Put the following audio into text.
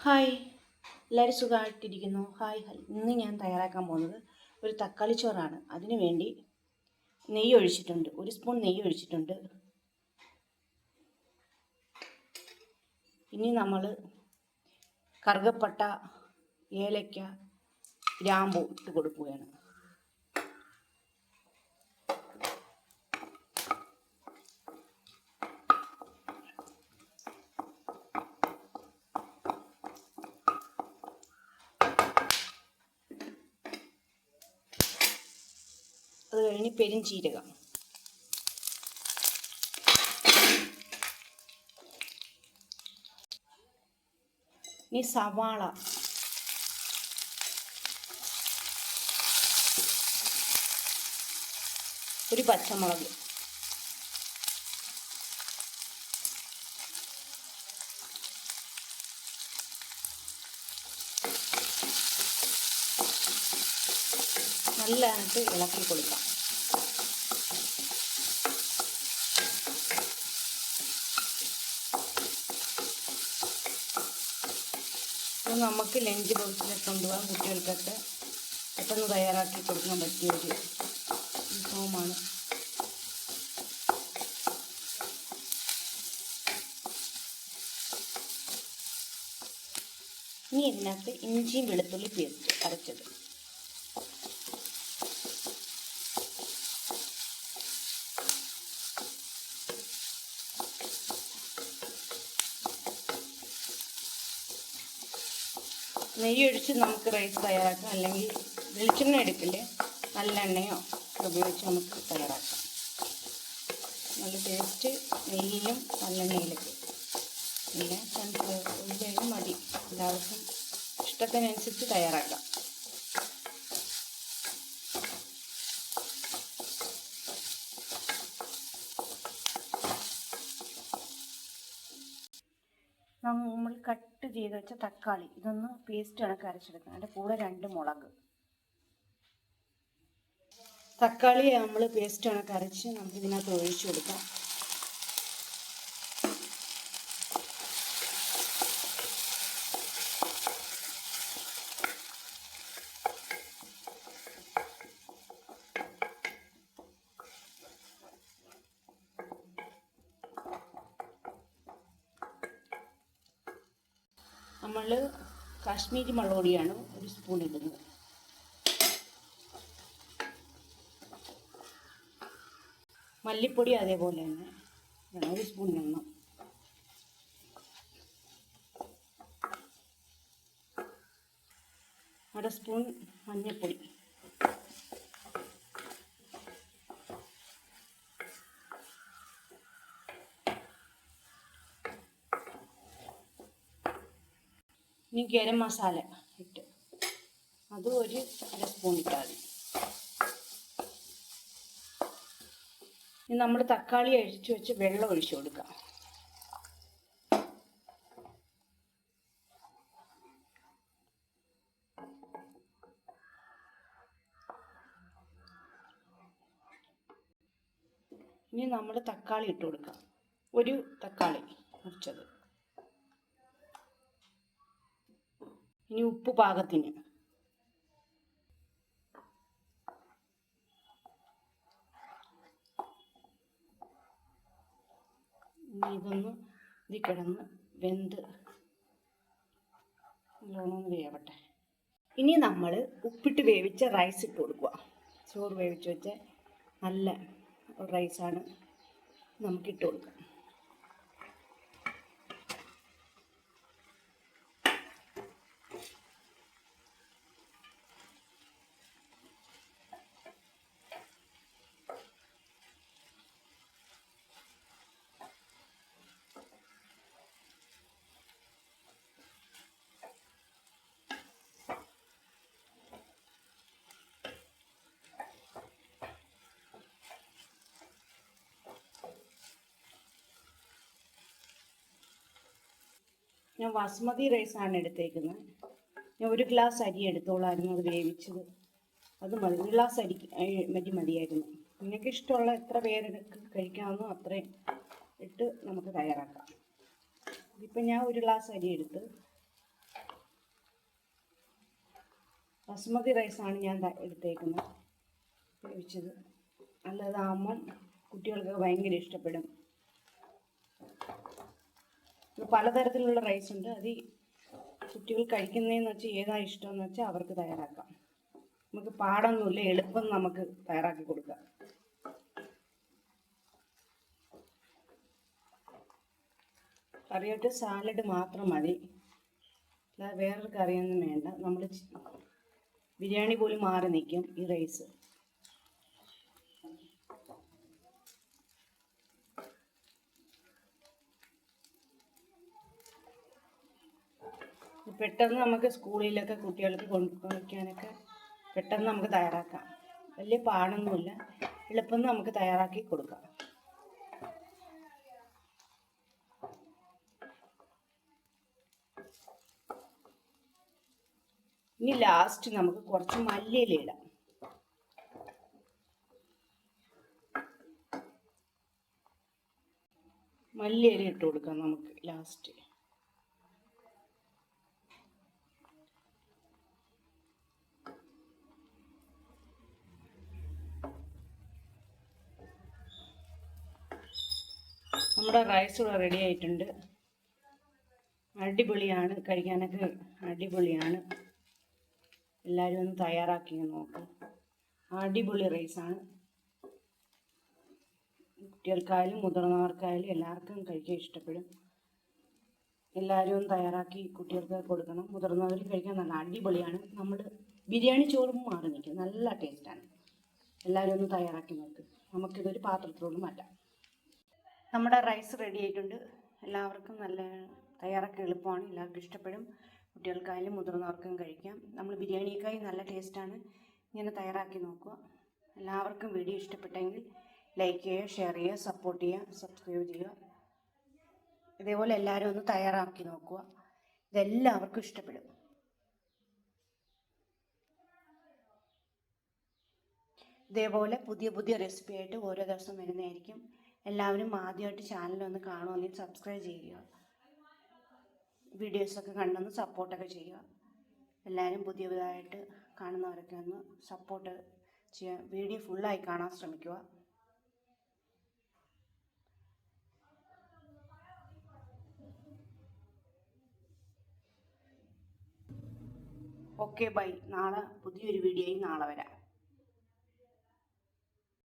Hi, എല്ലാവരും സുഖമായിട്ടിരിക്കുന്നു. Hi. ഇന്ന് ഞാൻ തയ്യാറാക്കാൻ പോകുന്നത് ഒരു തക്കാളി ചോറാണ്. അതിനു വേണ്ടി നെയ്യ് ഒഴിച്ചിട്ടുണ്ട്, 1 സ്പൂൺ നെയ്യ് ഒഴിച്ചിട്ടുണ്ട്. ഇനി നമ്മൾ കറുകപ്പട്ട, ഏലക്ക, ഗ്രാമ്പൂ ഇട്ട് കൊടുക്കുകയാണ്. അത് കഴിഞ്ഞ് പെരുംജീരകം, ഇനി സവാള, ഒരു പച്ചമുളക്, നല്ലതായിട്ട് ഇളക്കി കൊടുക്കാം. ഇത് നമുക്ക് ലഞ്ച് ബോക്സിലൊക്കെ കൊണ്ടുപോകാൻ കുട്ടികൾക്കൊക്കെ പെട്ടെന്ന് തയ്യാറാക്കി കൊടുക്കാൻ പറ്റിയ ഒരു വിഭവമാണ്. ഇനി ഇതിനകത്ത് ഇഞ്ചിയും വെളുത്തുള്ളി പേസ്റ്റ് അരച്ചത്, നെയ്യൊഴിച്ച് നമുക്ക് റൈസ് തയ്യാറാക്കാം, അല്ലെങ്കിൽ വെളിച്ചെണ്ണ എടുക്കില്ലേ, നല്ലെണ്ണയോ ഉപയോഗിച്ച് നമുക്ക് തയ്യാറാക്കാം. നല്ല ടേസ്റ്റ് നെയ്യിലും നല്ലെണ്ണയിലൊക്കെ. പിന്നെ സൺഫ്ലവർ ഓയിലും മതി, എല്ലാവർക്കും ഇഷ്ടത്തിനനുസരിച്ച് തയ്യാറാക്കാം. നമ്മൾ കട്ട് ചെയ്ത് വെച്ച തക്കാളി ഇതൊന്ന് പേസ്റ്റ് കണക്ക് അരച്ചെടുക്കണം. അതിൻ്റെ കൂടെ 2 മുളക്. തക്കാളി നമ്മൾ പേസ്റ്റ് കണക്ക് അരച്ച് നമുക്ക് ഇതിനകത്ത് ഒഴിച്ചു കൊടുക്കാം. നമ്മൾ കാശ്മീരി മുളക് പൊടിയാണ് 1 സ്പൂൺ ഇടുന്നത്. മല്ലിപ്പൊടി അതേപോലെ തന്നെ 1 സ്പൂൺ ഇടണം. അര സ്പൂൺ മഞ്ഞൾപ്പൊടി, ഇനി ഗരം മസാല ഇട്ട് അത് 1 സ്പൂൺ ഇട്ടാൽ മതി. ഇനി നമ്മൾ തക്കാളി അഴിച്ചു വെച്ച് വെള്ളം ഒഴിച്ചു കൊടുക്കാം. ഇനി നമ്മൾ തക്കാളി ഇട്ട് കൊടുക്കാം. 1 തക്കാളി മുറിച്ചത്. ഇനി ഉപ്പ് പാകത്തിന്. ഇനി ഇതൊന്ന് ഇതിൽ കിടന്ന് വെന്ത് നല്ലോണം വേവട്ടെ. ഇനി നമ്മൾ ഉപ്പിട്ട് വേവിച്ച റൈസ് ഇട്ട് കൊടുക്കുക. ചോറ് വേവിച്ച് വെച്ച നല്ല റൈസാണ്, നമുക്കിട്ട് കൊടുക്കാം. ഞാൻ ബാസ്മതി റൈസാണ് എടുത്തേക്കുന്നത്. ഞാൻ 1 ഗ്ലാസ് അരി എടുത്തോളായിരുന്നു, അത് വേവിച്ചത്. അത് മതി, 1 ഗ്ലാസ് അരി മതിയായിരുന്നു. നിങ്ങൾക്ക് ഇഷ്ടമുള്ള എത്ര പേരെടുത്ത് കഴിക്കാമെന്നോ അത്രയും ഇട്ട് നമുക്ക് തയ്യാറാക്കാം. ഇതിപ്പോൾ ഞാൻ 1 ഗ്ലാസ് അരി എടുത്ത് ബസുമതി റൈസാണ് ഞാൻ എടുത്തേക്കുന്നത്, വേവിച്ചത്. നല്ലതാകുമ്പം കുട്ടികൾക്ക് ഭയങ്കര ഇഷ്ടപ്പെടും. പലതരത്തിലുള്ള റൈസ് ഉണ്ട്. അത് കുട്ടികൾ കഴിക്കുന്നതെന്ന് വെച്ചാൽ ഏതാ ഇഷ്ടമെന്ന് വെച്ചാൽ അവർക്ക് തയ്യാറാക്കാം. നമുക്ക് പാടൊന്നുമില്ല, എളുപ്പം നമുക്ക് തയ്യാറാക്കി കൊടുക്കാം. കറിയായിട്ട് സാലഡ് മാത്രം മതി, അല്ലാതെ വേറൊരു കറിയൊന്നും വേണ്ട. നമ്മൾ ബിരിയാണി പോലും മാറി നിൽക്കും ഈ റൈസ്. പെട്ടെന്ന് നമുക്ക് സ്കൂളിലൊക്കെ കുട്ടികൾക്ക് കൊണ്ടുവയ്ക്കാനൊക്കെ പെട്ടെന്ന് നമുക്ക് തയ്യാറാക്കാം. വലിയ പാടൊന്നുമില്ല, എളുപ്പം നമുക്ക് തയ്യാറാക്കി കൊടുക്കാം. ഇനി ലാസ്റ്റ് നമുക്ക് കുറച്ച് മല്ലിയില ഇടാം. മല്ലിയില ഇട്ട് കൊടുക്കാം നമുക്ക് ലാസ്റ്റ്. നമ്മുടെ റൈസ് ഇവിടെ റെഡി ആയിട്ടുണ്ട്. അടിപൊളിയാണ്, കഴിക്കാനൊക്കെ അടിപൊളിയാണ്. എല്ലാവരും ഒന്ന് തയ്യാറാക്കി നോക്കും. അടിപൊളി റൈസാണ്. കുട്ടികൾക്കായാലും മുതിർന്നവർക്കായാലും എല്ലാവർക്കും കഴിക്കാൻ ഇഷ്ടപ്പെടും. എല്ലാവരും ഒന്ന് തയ്യാറാക്കി കുട്ടികൾക്ക് കൊടുക്കണം. മുതിർന്നവർ കഴിക്കാൻ നല്ല അടിപൊളിയാണ്. നമ്മൾ ബിരിയാണി ചോറും മാറി നിൽക്കും, നല്ല ടേസ്റ്റാണ്. എല്ലാവരും ഒന്ന് തയ്യാറാക്കി നോക്കും. നമുക്കിതൊരു പാത്രത്തിലോട്ട് മാറ്റാം. നമ്മുടെ റൈസ് റെഡി ആയിട്ടുണ്ട്. എല്ലാവർക്കും നല്ല തയ്യാറാക്കി എളുപ്പമാണ്, എല്ലാവർക്കും ഇഷ്ടപ്പെടും. കുട്ടികൾക്കായാലും മുതിർന്നവർക്കും കഴിക്കാം. നമ്മൾ ബിരിയാണിക്കായി നല്ല ടേസ്റ്റാണ്. ഇങ്ങനെ തയ്യാറാക്കി നോക്കുക. എല്ലാവർക്കും വീഡിയോ ഇഷ്ടപ്പെട്ടെങ്കിൽ ലൈക്ക് ചെയ്യുക, ഷെയർ ചെയ്യുക, സപ്പോർട്ട് ചെയ്യുക, സബ്സ്ക്രൈബ് ചെയ്യുക. ഇതേപോലെ എല്ലാവരും ഒന്ന് തയ്യാറാക്കി നോക്കുക. ഇതെല്ലാവർക്കും ഇഷ്ടപ്പെടും. ഇതേപോലെ പുതിയ പുതിയ റെസിപ്പി ആയിട്ട് ഓരോ ദിവസം വരുന്നതായിരിക്കും. എല്ലാവരും ആദ്യമായിട്ട് ചാനലൊന്ന് കാണുമെങ്കിൽ സബ്സ്ക്രൈബ് ചെയ്യുക. വീഡിയോസൊക്കെ കണ്ടൊന്ന് സപ്പോർട്ടൊക്കെ ചെയ്യുക. എല്ലാവരും പുതിയതായിട്ട് കാണുന്നവരൊക്കെ ഒന്ന് സപ്പോർട്ട് ചെയ്യുക. വീഡിയോ ഫുള്ളായി കാണാൻ ശ്രമിക്കുക. Okay, bye. നാളെ പുതിയൊരു വീഡിയോയിൽ നാളെ വരാം.